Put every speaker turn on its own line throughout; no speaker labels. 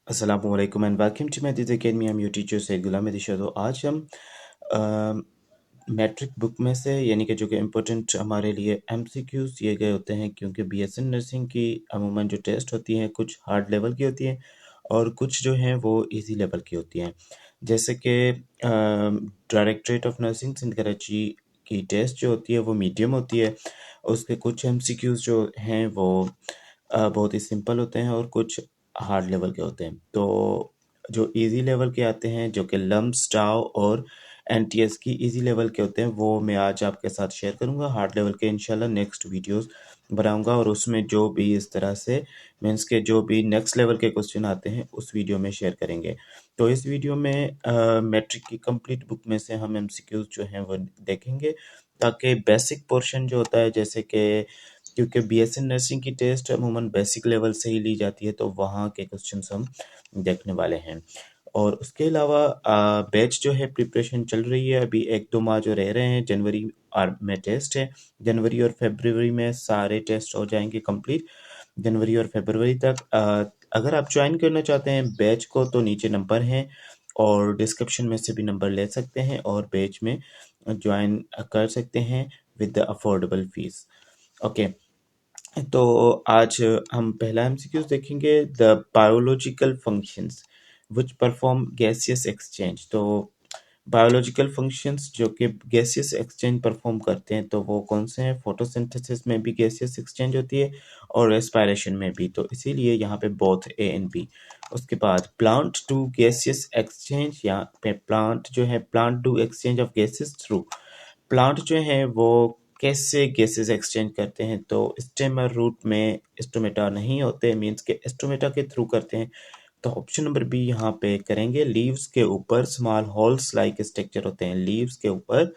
Assalamualaikum and welcome to Mehdi's Academy. I'm your teacher Said Ghulam Mehdi. तो आज हम matric book में से यानी कि जो कि इम्पोर्टेंट हमारे लिए एमसीक्यूज दिए गए होते हैं, क्योंकि बीएससी नर्सिंग की अमूमन जो टेस्ट होती हैं कुछ हार्ड लेवल की होती हैं और कुछ जो हैं वो इजी लेवल की होती हैं। जैसे कि directorate of nursing Sindh Karachi की टेस्ट जो होती है वो मीडियम होती है। उसके कुछ एमसीक्यूज जो हैं वो बहुत ही सिंपल होते हैं और कुछ हार्ड लेवल के होते हैं। तो जो इजी लेवल के आते हैं जो कि लम्स टाउ और एनटीएस की इजी लेवल के होते हैं वो मैं आज आपके साथ शेयर करूंगा। हार्ड लेवल के इंशाल्लाह नेक्स्ट वीडियोस बनाऊंगा और उसमें जो भी इस तरह से मीन्स के जो भी नेक्स्ट लेवल के क्वेश्चन आते हैं उस वीडियो में शेयर करेंगे। तो इस वीडियो में मैट्रिक की कंप्लीट बुक में से हम एमसीक्यूज जो हैं वो देखेंगे, ताकि बेसिक पोर्शन जो होता है, जैसे कि क्योंकि बीएससी नर्सिंग की टेस्ट अमूमन बेसिक लेवल से ही ली जाती है, तो वहाँ के क्वेश्चंस हम देखने वाले हैं। और उसके अलावा बैच जो है प्रिपरेशन चल रही है, अभी 1-2 माह जो रह रहे हैं, जनवरी में टेस्ट है। जनवरी और फरवरी में सारे टेस्ट हो जाएंगे कंप्लीट, जनवरी और फरवरी तक। अगर आप ज्वाइन करना चाहते हैं बैच को तो नीचे नंबर हैं और डिस्क्रिप्शन में से भी नंबर ले सकते हैं और बैच में ज्वाइन कर सकते हैं with the affordable fees. Okay, तो आज हम पहला एमसीक्यूज देखेंगे, the biological functions which perform gaseous exchange. तो बायोलॉजिकल फंक्शंस जो कि गैसियस एक्सचेंज परफॉर्म करते हैं तो वो कौन से हैं? फोटोसिंथेसिस में भी गैसियस एक्सचेंज होती है और रेस्पिरेशन में भी, तो इसीलिए यहाँ पे बोथ ए एंड बी। उसके बाद प्लांट टू गैसियस एक्सचेंज, यहाँ पे प्लांट जो है plant to exchange of gases through. Plant जो है वो कैसे गैसेस एक्सचेंज करते हैं? तो स्टेम और रूट में स्टोमेटा नहीं होते, मीन्स के स्टोमेटा के थ्रू करते हैं, तो ऑप्शन नंबर बी यहाँ पे करेंगे। लीव्स के ऊपर स्मॉल होल्स लाइक स्ट्रक्चर होते हैं, लीव्स के ऊपर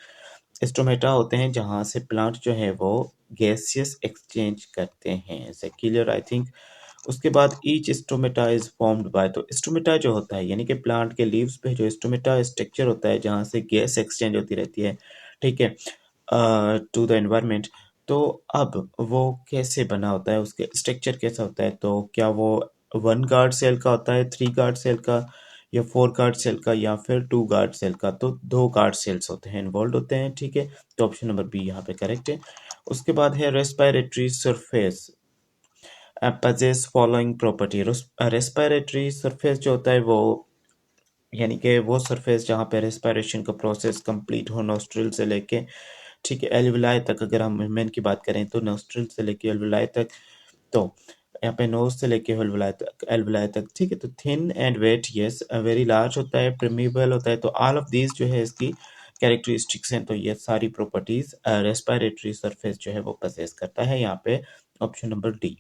स्टोमेटा होते हैं जहाँ से प्लांट जो है वो गैसियस एक्सचेंज करते हैं। Is clear I think. उसके बाद each stomata is formed by, तो स्टोमेटा जो होता है यानी कि प्लांट के लीव्स पे जो स्टोमेटा स्ट्रक्चर होता है जहाँ से गैस एक्सचेंज होती रहती है, ठीक है, टू द एनवायरनमेंट। तो अब वो कैसे बना होता है, उसके स्ट्रक्चर कैसा होता है? तो क्या वो 1 गार्ड सेल का होता है, 3 गार्ड सेल का, या 4 गार्ड सेल का, या फिर 2 गार्ड सेल का? तो 2 गार्ड सेल्स होते हैं, इन्वॉल्व होते हैं, ठीक है। तो ऑप्शन नंबर बी यहाँ पे करेक्ट है। उसके बाद है respiratory surface possess following property. Respiratory surface जो होता है वो यानी कि वो सरफेस जहाँ पे रेस्पिरेशन का प्रोसेस कंप्लीट हो, नोस्ट्रिल से लेके, ठीक है, एल्विलाई तक। अगर हम ह्यूमन की बात करें तो नोस्ट्रिल से लेके एल्विलाई तक, तो यहाँ पे नोज से लेके एल्विलाई तक, ठीक है। तो thin and wet, yes, very large होता है, प्रिमेबल होता है, तो ऑल ऑफ दीज जो है इसकी कैरेक्टरिस्टिक्स हैं। तो ये सारी प्रॉपर्टीज रेस्पिरेटरी सरफेस जो है वो पजेस करता है। यहाँ पे option number D.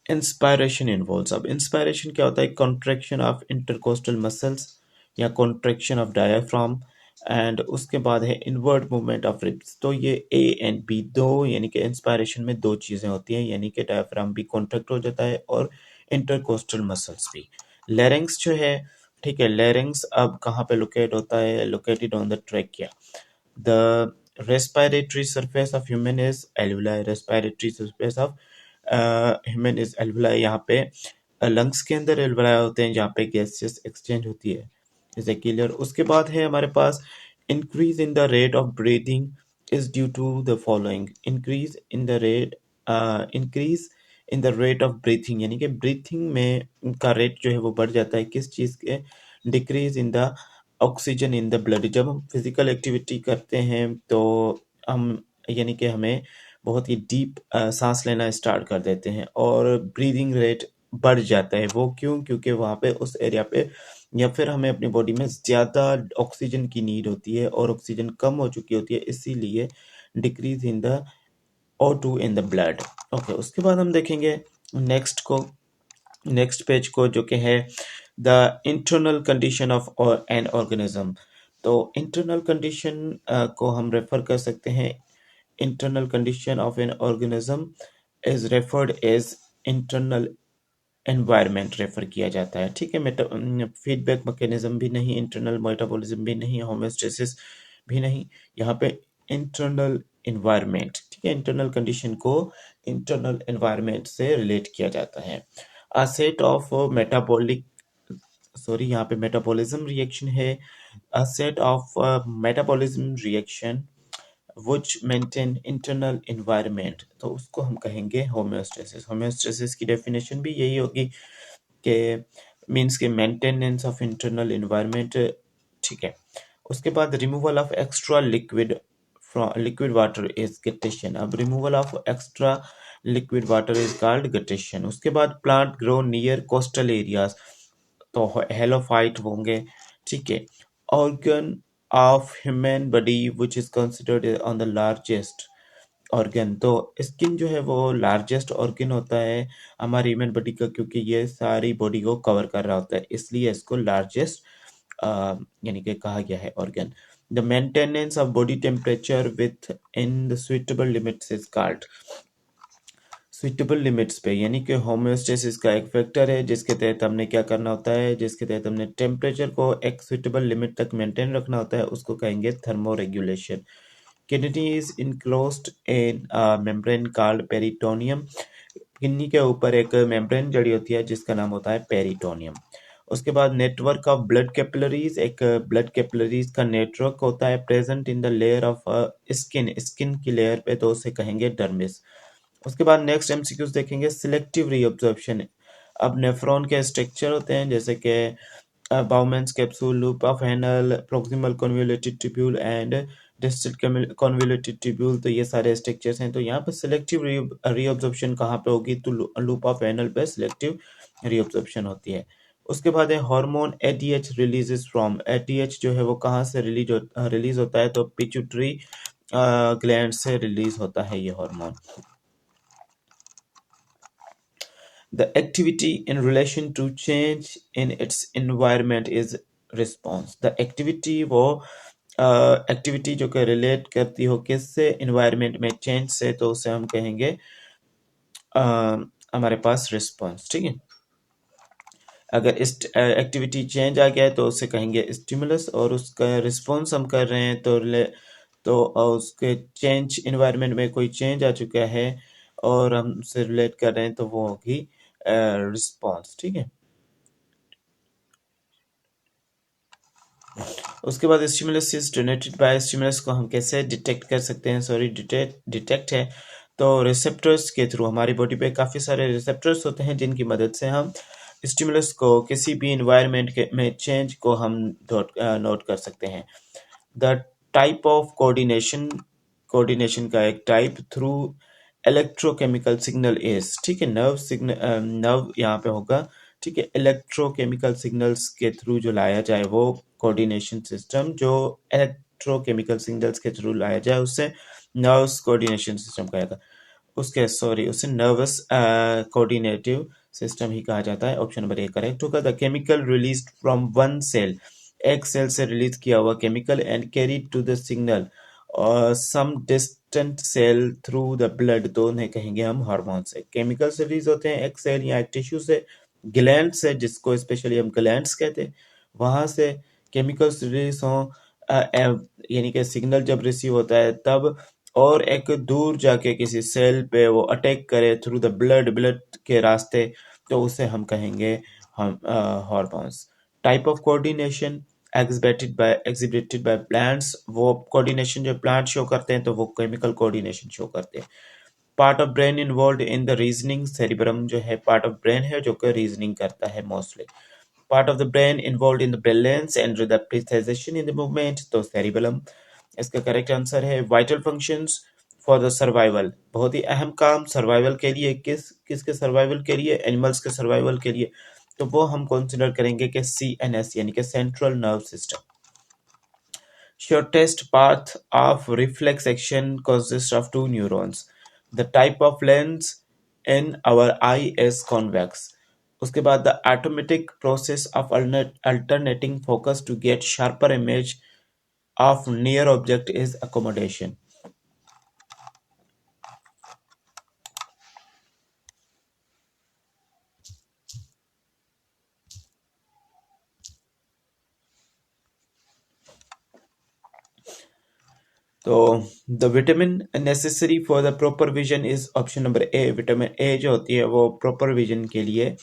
Inspiration involves, अब इंस्पायरेशन क्या होता है? कॉन्ट्रैक्शन ऑफ इंटरकोस्टल मसल्स या कॉन्ट्रैक्शन ऑफ डायफ्राम, एंड उसके बाद है इनवर्ट मूवमेंट ऑफ रिब्स। तो ये ए एंड बी दो, यानी कि इंस्पायरेशन में दो चीजें होती हैं, यानी कि डायफ्राम भी कॉन्ट्रैक्ट हो जाता है और इंटरकोस्टल मसल्स भी। लैरिंक्स जो है, ठीक है, लैरिंक्स अब कहाँ पे लोकेट होता है? Located on the trachea. The respiratory surface of human is alveoli, respiratory surface of human is alveoli. यहाँ पे लंग्स के अंदर एल्वुलाई होते हैं जहाँ पे गैसेस एक्सचेंज होती है। Is a clear? उसके बाद है हमारे पास increase in the rate of breathing is due to the following. Increase in the rate of breathing, यानी कि ब्रीथिंग में का रेट जो है वो बढ़ जाता है किस चीज़ के? Decrease in the oxygen in the blood. जब हम फिजिकल एक्टिविटी करते हैं तो हम यानी कि हमें बहुत ही डीप सांस लेना स्टार्ट कर देते हैं और ब्रीदिंग रेट बढ़ जाता है। वो क्यों? क्योंकि वहाँ पे उस एरिया पे या फिर हमें अपनी बॉडी में ज़्यादा ऑक्सीजन की नीड होती है और ऑक्सीजन कम हो चुकी होती है, इसीलिए decrease in the O2 in the blood. Okay, उसके बाद हम देखेंगे नेक्स्ट पेज को, जो कि है the internal condition of an organism. तो इंटरनल कंडीशन को हम रेफर कर सकते हैं, internal condition of an organism is referred as internal environment refer किया जाता है, ठीक है। फीडबैक मैकेनिज्म भी नहीं, इंटरनल मेटाबॉलिज्म भी नहीं, होमोस्टेसिस भी नहीं, यहाँ पे इंटरनल एनवायरनमेंट, ठीक है। इंटरनल कंडीशन को इंटरनल एनवायरनमेंट से रिलेट किया जाता है। A set of metabolic, sorry यहाँ पे मेटाबॉलिज्म रिएक्शन है, a set of metabolism reaction which maintain internal environment, तो उसको हम कहेंगे होम्योस्टेसिस। होम्योस्टेसिस की डेफिनेशन भी यही होगी कि मीन्स के मेंटेनेंस ऑफ इंटरनल एनवायरनमेंट। ठीक है। उसके बाद removal of extra liquid from liquid water is guttation. अब removal of extra liquid water is called guttation. उसके बाद plant grow near coastal areas, तो हेलोफाइट होंगे। ठीक है। Organ of human body which is considered on the largest organ, तो skin जो है वो लार्जेस्ट ऑर्गन होता है हमारी ह्यूमन बॉडी का, क्योंकि ये सारी बॉडी को कवर कर रहा होता है, इसलिए इसको लार्जेस्ट यानी कि कहा गया है organ. The maintenance of body temperature with in the suitable limits is called. Suitable limits पे यानी कि होम्योस्टेसिस का एक फैक्टर है जिसके तहत हमने क्या करना होता है, जिसके तहत हमने टेम्परेचर को एक सुइटेबल लिमिट तक मेंटेन रखना होता है, उसको कहेंगे thermoregulation. Kidney is enclosed in membrane called peritoneum. Kidney के ऊपर एक मेम्ब्रेन जड़ी होती है जिसका नाम होता है पेरिटोनियम। उसके बाद नेटवर्क ऑफ ब्लड कैपिलरीज, एक ब्लड कैपिलरीज का नेटवर्क होता है present in the layer of skin, skin की लेयर पे, तो उसे कहेंगे डर्मिस। उसके बाद नेक्स्ट एमसीक्यूज देखेंगे सिलेक्टिव रीअब्जॉर्प्शन। अब नेफ्रॉन के स्ट्रक्चर होते हैं जैसे कि Bowman's capsule, loop of Henle, proximal convoluted tubule and distal convoluted tubule, तो ये सारे स्ट्रक्चर्स हैं। तो यहाँ पे सिलेक्टिव रीअब्जॉर्प्शन कहाँ पे होगी, तो लूप ऑफ हैनल पे सिलेक्टिव रीअब्जॉर्प्शन होती है। उसके बाद है hormone ATH releases from. ATH जो है वो कहाँ से रिलीज होता है, तो पिट्यूटरी ग्लैंड से रिलीज होता है ये hormone. The activity in relation to change in its environment is response. The activity वो एक्टिविटी जो कि रिलेट करती हो किससे, इन्वायरमेंट में चेंज से, तो उसे हम कहेंगे हमारे पास रिस्पॉन्स। ठीक है। अगर इस एक्टिविटी चेंज आ गया है तो उसे कहेंगे स्टिमुलस, और उसका रिस्पॉन्स हम कर रहे हैं तो उसके चेंज, इन्वायरमेंट में कोई चेंज आ चुका है और हम उससे रिलेट कर रहे हैं तो वो होगी रिस्पॉन्स। ठीक है। उसके बाद stimulus is generated by, stimulus को हम कैसे डिटेक्ट कर सकते हैं, सॉरी डिटेक्ट है तो रिसेप्टर्स के थ्रू। हमारी बॉडी पे काफ़ी सारे रिसेप्टर्स होते हैं जिनकी मदद से हम स्टिमुलस को, किसी भी इन्वायरमेंट के में चेंज को हम नोट कर सकते हैं। The type of coordination, coordination का एक type through electrochemical signal is. ठीक है। नर्व सिग्नल, नर्व यहाँ पे होगा। ठीक है। इलेक्ट्रोकेमिकल सिग्नल्स के थ्रू जो लाया जाए वो कोऑर्डिनेशन सिस्टम, जो इलेक्ट्रोकेमिकल सिग्नल्स के थ्रू लाया जाए उससे नर्व्स कोऑर्डिनेशन सिस्टम कहेगा। उसके सॉरी उसे नर्वस कोऑर्डिनेटिव सिस्टम ही कहा जाता है। ऑप्शन नंबर ए करेक्ट होगा। The chemical release from one cell, एक सेल से रिलीज किया हुआ chemical, and carried to the signal और some distant cell through the blood, तो उन्हें कहेंगे हम हार्मोन से। केमिकल से रिलीज होते हैं एक सेल या एक टिश्यू से, ग्लैंड से, जिसको स्पेशली हम ग्लैंड्स कहते हैं, वहां से केमिकल्स रिलीज हों, यानी कि सिग्नल जब रिसीव होता है तब, और एक दूर जाके किसी सेल पे वो अटैक करे थ्रू द ब्लड, ब्लड के रास्ते, तो उसे हम कहेंगे हम hormones. Type of coordination exhibited by plants, वो कोऑर्डिनेशन जो प्लांट शो करते हैं तो वो केमिकल कोऑर्डिनेशन शो करते हैं। Part of brain involve in the reasoning, cerebrum जो है पार्ट ऑफ ब्रेन है जो कि रीजनिंग करता है mostly. Part of the brain involve in the balance and the precision in the movement, तो सेरिबेलम। इसका करेक्ट आंसर है vital functions for the survival, बहुत ही अहम काम सर्वाइवल के लिए, किसके सर्वाइवल के लिए, एनिमल्स के सर्वाइवल के लिए, तो वो हम कंसिडर करेंगे कि CNS यानी कि central nerve system. Shortest path of reflex action consists of two neurons. The type of lens in our eye is convex. उसके बाद the automatic process of alternating focus to get sharper image of near object is accommodation. तो the vitamin necessary for the proper vision is option number A. Vitamin A जो होती है वो proper vision के लिए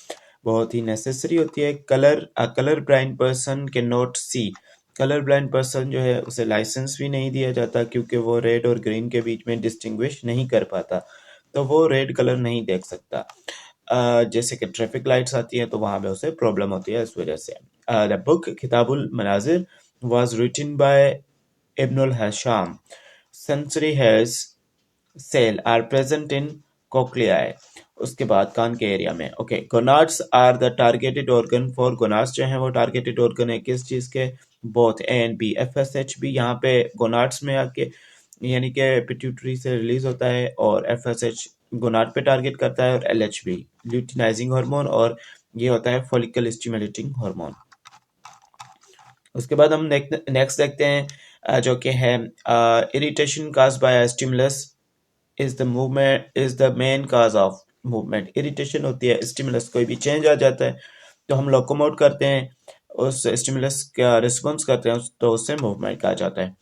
बहुत ही नेसेसरी होती है। Colour blind person can not see. Colour blind person जो है उसे लाइसेंस भी नहीं दिया जाता क्योंकि वो रेड और ग्रीन के बीच में डिस्टिंग्विश नहीं कर पाता, तो वो रेड कलर नहीं देख सकता। जैसे कि ट्रैफिक लाइट्स आती है तो वहां पे उसे प्रॉब्लम होती है इस वजह से। द बुक किताबुल मनाजिर was written by Ibnul Hasham. Sensory hairs cell are present in cochleae. उसके बाद कान के एरिया में। Okay, gonads are the targeted organ for. Gonads जो है वो टारगेटेड ऑर्गन है किस चीज के? Both A and B. FSH भी यहाँ पे गोनाड्स में आके यानी कि पिट्यूटरी से रिलीज होता है, और FSH गोनाड पे टारगेट करता है, और LH भी ल्यूटिनाइजिंग हार्मोन, और ये होता है फॉलिकल स्टिमुलेटिंग हार्मोन। उसके बाद हम नेक्स्ट देखते हैं जो कि है irritation cause by stimulus is the main cause of movement. Irritation होती है, स्टिमुलस कोई भी चेंज आ जाता है तो हम लोकोमोट करते हैं, उस स्टिमुलस का रिस्पॉन्स करते हैं, तो उससे मूवमेंट कहा जाता है।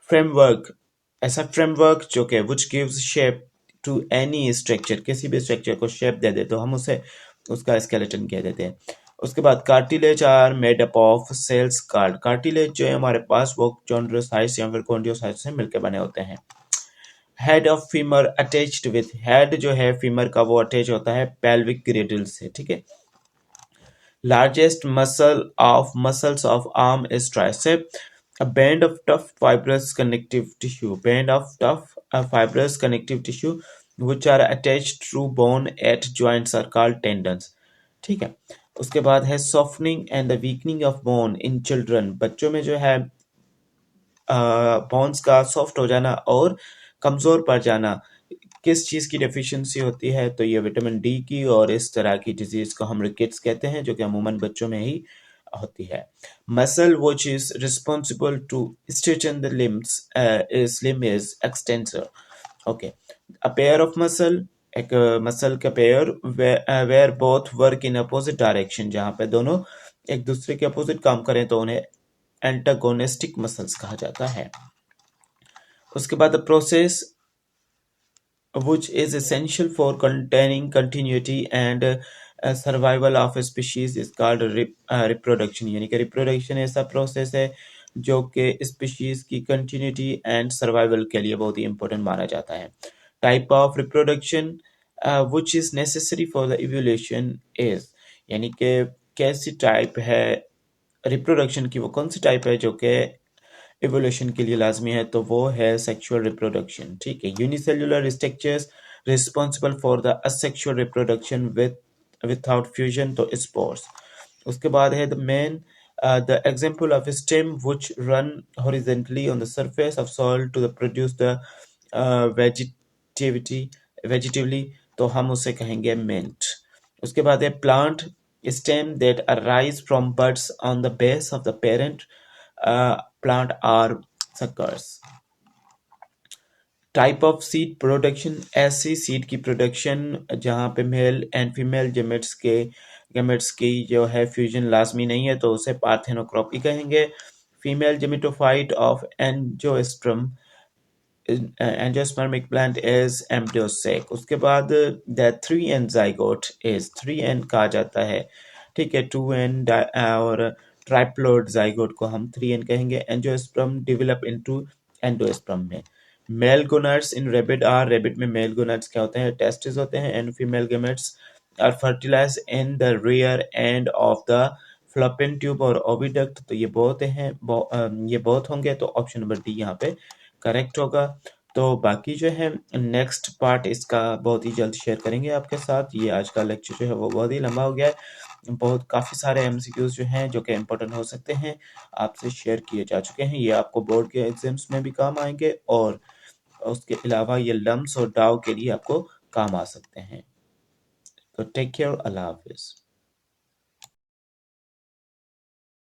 फ्रेमवर्क, ऐसा फ्रेमवर्क जो कि which gives shape to any structure, किसी भी स्ट्रक्चर को शेप दे दे तो हम उसे उसका स्केलेटन कह देते हैं। उसके बाद cartilage are made up of cells card. Cartilage जो है हमारे पास वो चॉन्ड्रोसाइट्स या फिर कॉन्ड्रोसाइट्स से मिलकर बने होते हैं। Head of femur attached with. Head जो है फीमर का वो अटैच होता है पेल्विक ग्रिडल से, ठीक है। Largest muscles of arm is tricep. A band of tough fibrous connective tissue. Band of tough fibrous connective tissue which are attached through bone at joints are called tendons. ठीक है। उसके बाद है softening and the weakening of bone in children. बच्चों में जो है bones का सॉफ्ट हो जाना और कमजोर पड़ जाना किस चीज की डेफिशिएंसी होती है? तो ये विटामिन डी की, और इस तरह की डिजीज को हम रिकेट्स कहते हैं जो कि अमूमन बच्चों में ही होती है। Muscle which is responsible to straighten the limbs is limb is extensor. Okay, a pair of muscle, एक मसल का pair where both work in opposite direction, जहां पे दोनों एक दूसरे के अपोजिट काम करें तो उन्हें एंटागोनिस्टिक मसल्स कहा जाता है। उसके बाद process which is essential for containing continuity and survival of a species is called reproduction। यानी कि reproduction ऐसा प्रोसेस है जो कि स्पीशीज की कंटिन्यूटी एंड सर्वाइवल के लिए बहुत ही इंपॉर्टेंट माना जाता है। Type of reproduction which is necessary for the evolution is, यानी कि कैसी टाइप है रिप्रोडक्शन की, वो कौन सी टाइप है जो कि इवोल्यूशन के लिए लाजमी है, तो वो है सेक्सुअल रिप्रोडक्शन। ठीक है। Unicellular structures responsible for the asexual reproduction without fusion, तो स्पोर्स। उसके बाद है the main the example of stem which run horizontally on the surface of soil to produce the vegetativity vegetatively, तो हम उसे कहेंगे मिंट। उसके बाद है plant stem that arise from buds on the base of the parent plant are suckers। Type of seed production, ऐसी seed की production जहां पे मेल एंड फीमेल गेमेट्स की जो है फ्यूजन लाजमी नहीं है, तो उसे पार्थेनोक्रॉपी कहेंगे। Female gametophyte of angiospermic plant is embryo sac. उसके बाद the 3N zygote is 3N कहा जाता है, ठीक है। 2N और ट्राइप्लोइड जाइगोट को हम 3N कहेंगे। एंजियोस्पर्म डेवलप इनटू एंडोस्पर्म में। Male gonads in rabbit are, rabbit में मेल गोनाड्स क्या होते हैं? टेस्टिस होते हैं। And female gametes are fertilize in the rear end of the fallopian tube और ओविडक्ट, तो ये बहुत होंगे, तो ऑप्शन नंबर डी यहाँ पे करेक्ट होगा। तो बाकी जो है नेक्स्ट पार्ट इसका बहुत ही जल्द शेयर करेंगे आपके साथ। ये आज का लेक्चर जो है वो बहुत ही लंबा हो गया है, बहुत काफ़ी सारे MCQs जो हैं जो कि इम्पोर्टेंट हो सकते हैं आपसे शेयर किए जा चुके हैं। ये आपको बोर्ड के एग्जाम्स में भी काम आएंगे, और उसके अलावा ये लम्स और डाव के लिए आपको काम आ सकते हैं। तो टेक केयर, अल्लाह हाफिज़।